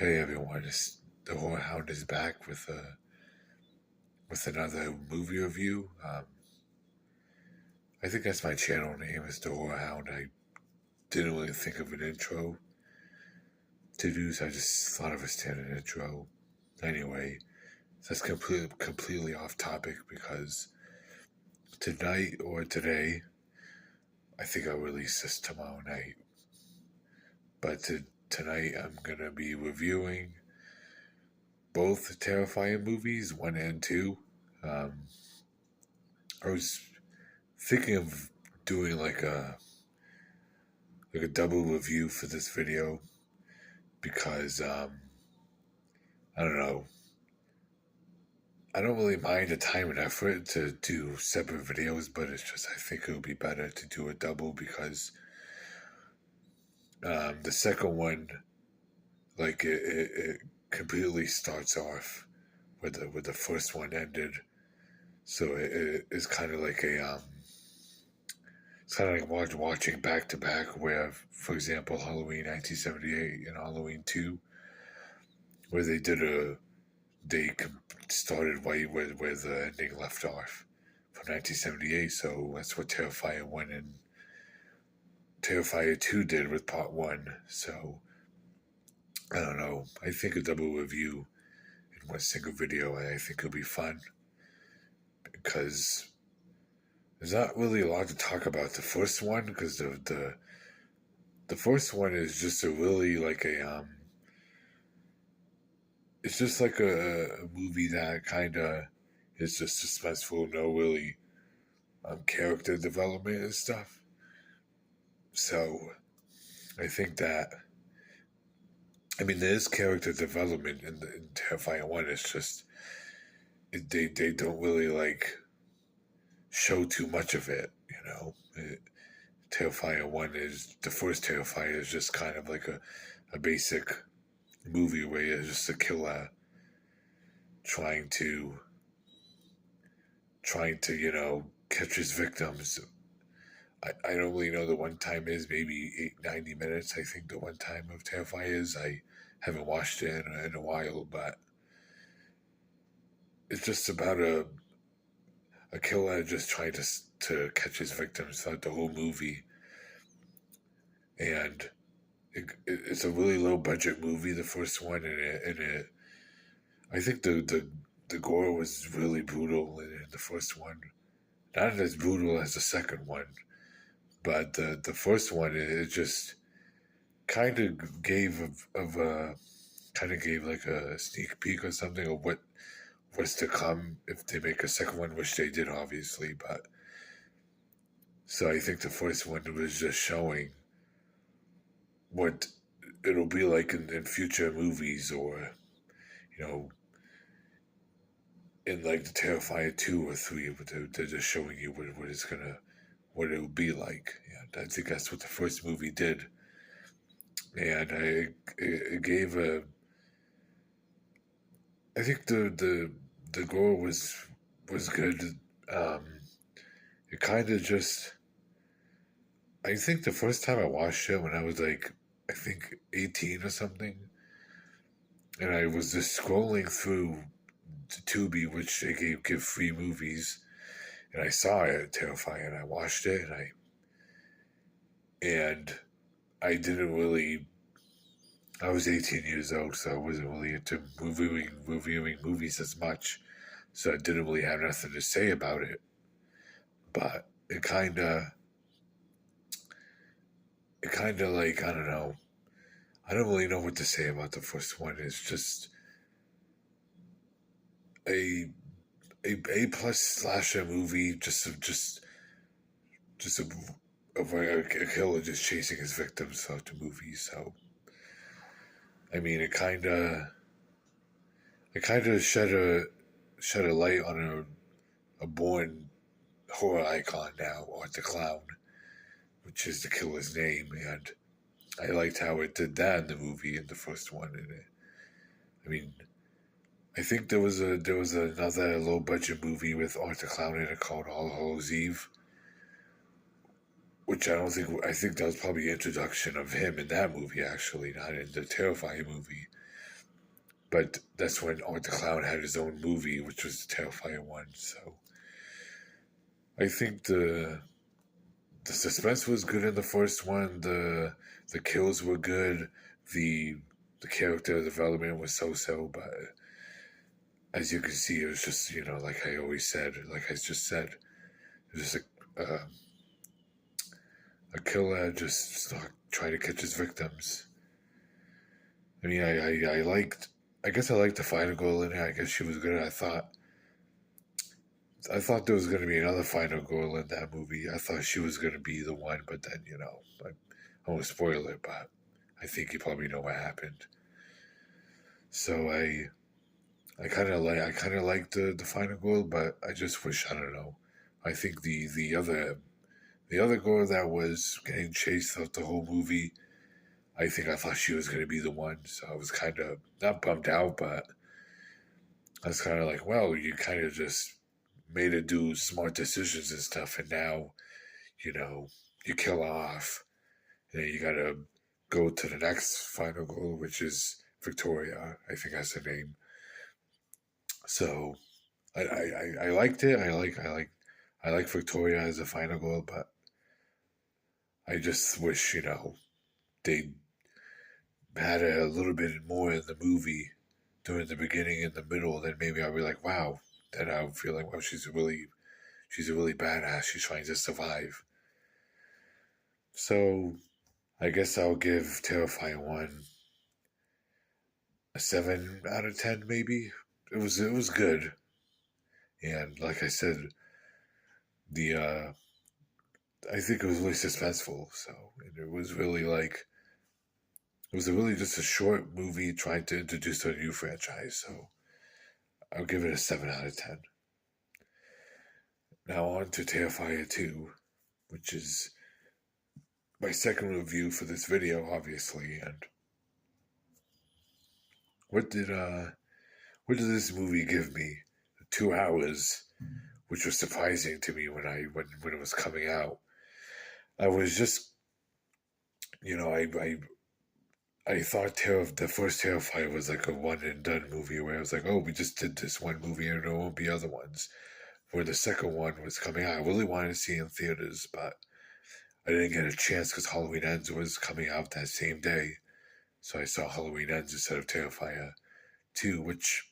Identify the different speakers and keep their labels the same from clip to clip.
Speaker 1: Hey everyone, the Horror Hound is back with another movie review. I think that's my channel name is the Horror Hound. I didn't really think of an intro to do, so I just thought of a standard intro. Anyway, that's completely off topic because tonight or today, I think I'll release this tomorrow night. But tonight I'm gonna be reviewing both Terrifying movies, 1 and 2. Um, I was thinking of doing like a double review for this video because I don't know. I don't really mind the time and effort to do separate videos, but it's just I think it would be better to do a double because the second one, it completely starts off where the first one ended. So it's kind of like it's kind of like watching back to back, where, for example, Halloween 1978 and Halloween 2, where they started right where the ending left off from 1978. So that's what Terrifier 1 and Terrifier 2 did with part 1. So I don't know. I think a double review in one single video, I think it'll be fun because there's not really a lot to talk about the first one because the first one is just a really like a it's just like a movie that kind of is just suspenseful, no really character development and stuff. So I think that there is character development in Terrifying 1. It's just they don't really like show too much of it. Terrifying 1 is the first Terrifier is just kind of like a basic movie where it's just a killer trying to catch his victims. I don't really know the one time is maybe 90 minutes. I think the one time of Terrifier is. I haven't watched it in a while, but it's just about a killer just trying to catch his victims throughout the whole movie, and it's a really low budget movie, the first one, and I think the gore was really brutal in the first one, not as brutal as the second one, but the first one it just kind of gave of a kind of gave like a sneak peek or something of what's to come if they make a second one, which they did obviously. But so I think the first one was just showing what it'll be like in future movies, or you know in like the Terrifier 2 or 3, they're just showing you what it'll be like. And I think that's what the first movie did, and it gave a. I think the gore was good. Um, it kind of just. I think the first time I watched it when I was like, I think 18 or something, and I was just scrolling through Tubi, which they give free movies, and I saw it, Terrifying, and I watched it, and I didn't really. I was 18 years old, so I wasn't really into reviewing movies as much, so I didn't really have nothing to say about it. But it kind of like, I don't know. I don't really know what to say about the first one. It's just a a plus slasher movie, just a killer just chasing his victims throughout the movie. So it kind of shed a light on a born horror icon now, Art the Clown, which is the killer's name, and I liked how it did that in the movie in the first one. And I mean, I think there was another low budget movie with Art the Clown in it called All Hallows Eve, which I think that was probably the introduction of him in that movie, actually, not in the Terrifying movie. But that's when Art the Clown had his own movie, which was the Terrifier one. So I think the suspense was good in the first one. The kills were good. The the character development was so, but as you can see, it was just, like I always said, like I just said, it was just a killer just trying to catch his victims. I mean, I liked. I guess I liked the final girl in it. I guess she was good. I thought there was going to be another final girl in that movie. I thought she was going to be the one, but then I won't spoil it, but I think you probably know what happened. So I kind of like the final girl, but I just wish, I don't know. I think the other girl that was getting chased throughout the whole movie, I thought she was going to be the one. So I was kind of not bummed out, but I was kind of like, well, you kind of just made her do smart decisions and stuff, and now, you know, you kill her off, and then you gotta go to the next final goal, which is Victoria. I think that's her name. So I liked it. I like Victoria as a final goal, but I just wish, they had a little bit more in the movie during the beginning and the middle. Then maybe I'll be like, wow. Then I'll feel like, wow, she's a really badass. She's trying to survive. So I guess I'll give Terrifying 1 a 7 out of 10, maybe. It was good, and like I said, the I think it was really suspenseful. So and it was really like it was really just a short movie trying to introduce a new franchise. So I'll give it a 7 out of 10. Now on to Terrifier 2, which is my second review for this video, obviously. And what did uh what did this movie give me? 2 hours, which was surprising to me when it was coming out. I was just, I thought the first Terrifier was like a one and done movie where I was like, oh, we just did this one movie and there won't be other ones. Where the second one was coming out, I really wanted to see it in theaters, but I didn't get a chance because Halloween Ends was coming out that same day. So I saw Halloween Ends instead of Terrifier 2, which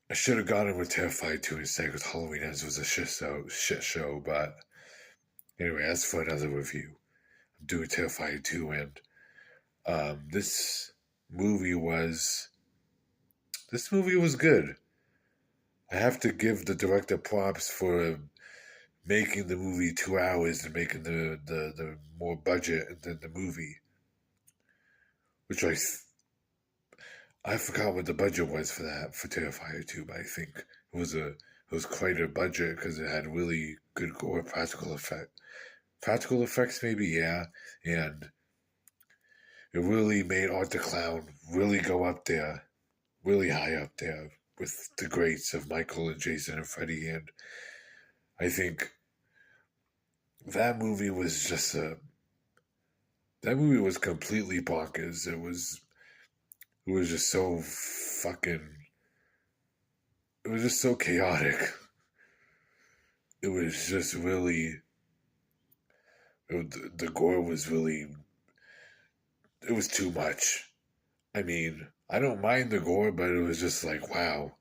Speaker 1: I should have gone in with Terrifier 2 instead because Halloween Ends was a shit show. But anyway, that's for another review. I'm doing Terrifier 2, and this movie was good. I have to give the director props for making the movie 2 hours and making the more budget than the movie, which I forgot what the budget was for Terrifier 2, but I think it was quite a budget because it had really good gore practical effects maybe, yeah, and it really made Art the Clown really go up there, really high up there with the greats of Michael and Jason and Freddy. And I think that movie was that movie was completely bonkers. It was just so fucking, it was just so chaotic. It was just really, the gore was really, it was too much. I mean, I don't mind the gore, but it was just like, wow.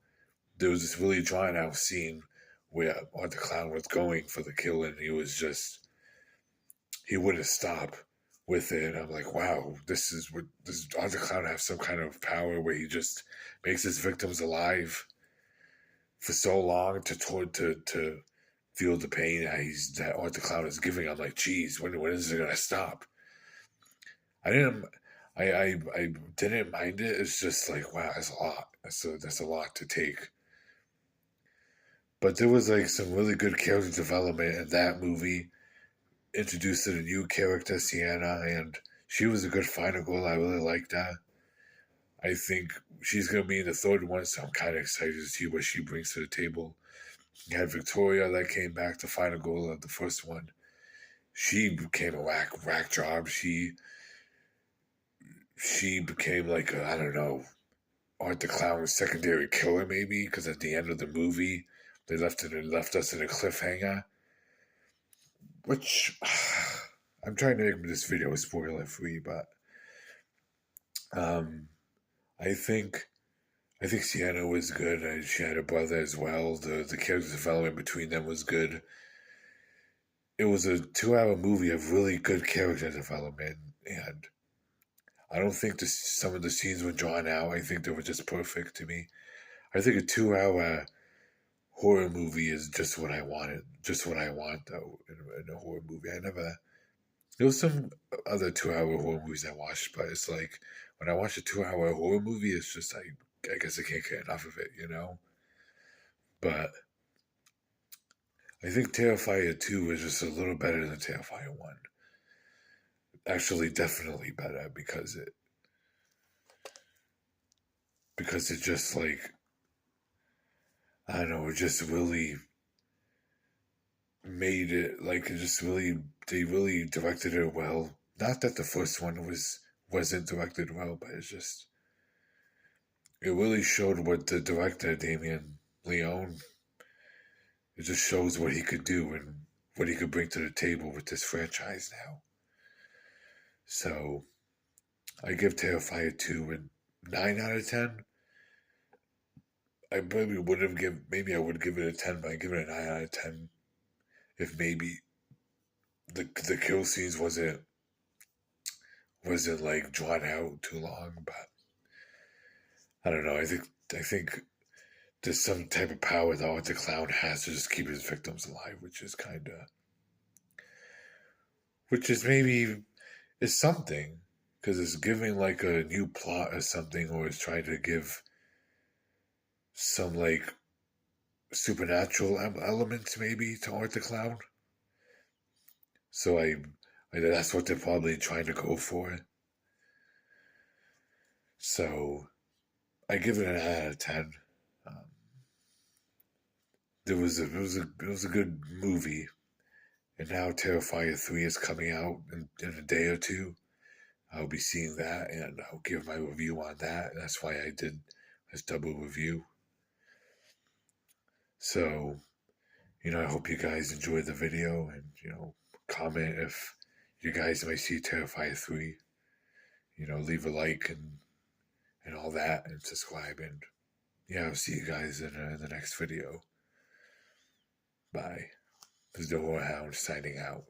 Speaker 1: There was this really drawn out scene where Art the Clown was going for the kill, and he wouldn't stop with it. And I'm like, wow, does Art the Clown have some kind of power where he just makes his victims alive for so long to feel the pain that Art the Clown is giving? I'm like, geez, when is it gonna stop? I didn't. I didn't mind it. It's just like, wow, that's a lot. That's a lot to take. But there was like some really good character development in that movie. Introduced a new character, Sienna, and she was a good final girl. I really liked that. I think she's gonna be in the third one, so I'm kind of excited to see what she brings to the table. You had Victoria that came back, the final girl of the first one. She became a whack job. She became like I don't know, Art the Clown's secondary killer, maybe, because at the end of the movie, they left us in a cliffhanger. Which I'm trying to make this video spoiler free, but um, I think Sienna was good. She had a brother as well. The character development between them was good. It was a 2-hour movie of really good character development, and I don't think some of the scenes were drawn out. I think they were just perfect to me. I think a 2-hour horror movie is just what I wanted, just what I want though in a horror movie. There was some other 2-hour horror movies I watched, but it's like when I watch a 2-hour horror movie, it's just like I guess I can't get enough of it, you know. But I think Terrifier 2 is just a little better than Terrifier 1. Actually, definitely better because it just like I don't know, it just really made it like it just really they really directed it well. Not that the first one wasn't directed well, but it's just it really showed what the director Damien Leone. It just shows what he could do and what he could bring to the table with this franchise now. So I give Terrifier 2 a 9 out of 10. I maybe I would give it a 10, but I give it a 9 out of 10 if maybe the kill scenes wasn't like drawn out too long, but I don't know. I think there's some type of power that the clown has to just keep his victims alive, which is maybe is something because it's giving like a new plot or something, or it's trying to give some like supernatural elements maybe to Art the Clown. So that's what they're probably trying to go for. So I give it an 9 out of 10. Um, it was a good movie, and now Terrifier 3 is coming out in a day or two. I'll be seeing that, and I'll give my review on that. That's why I did this double review. So, I hope you guys enjoyed the video, and comment if you guys might see Terrifier 3. Leave a like and all that, and subscribe, and yeah, I'll see you guys in the next video. Bye. This is the Horror Hound signing out.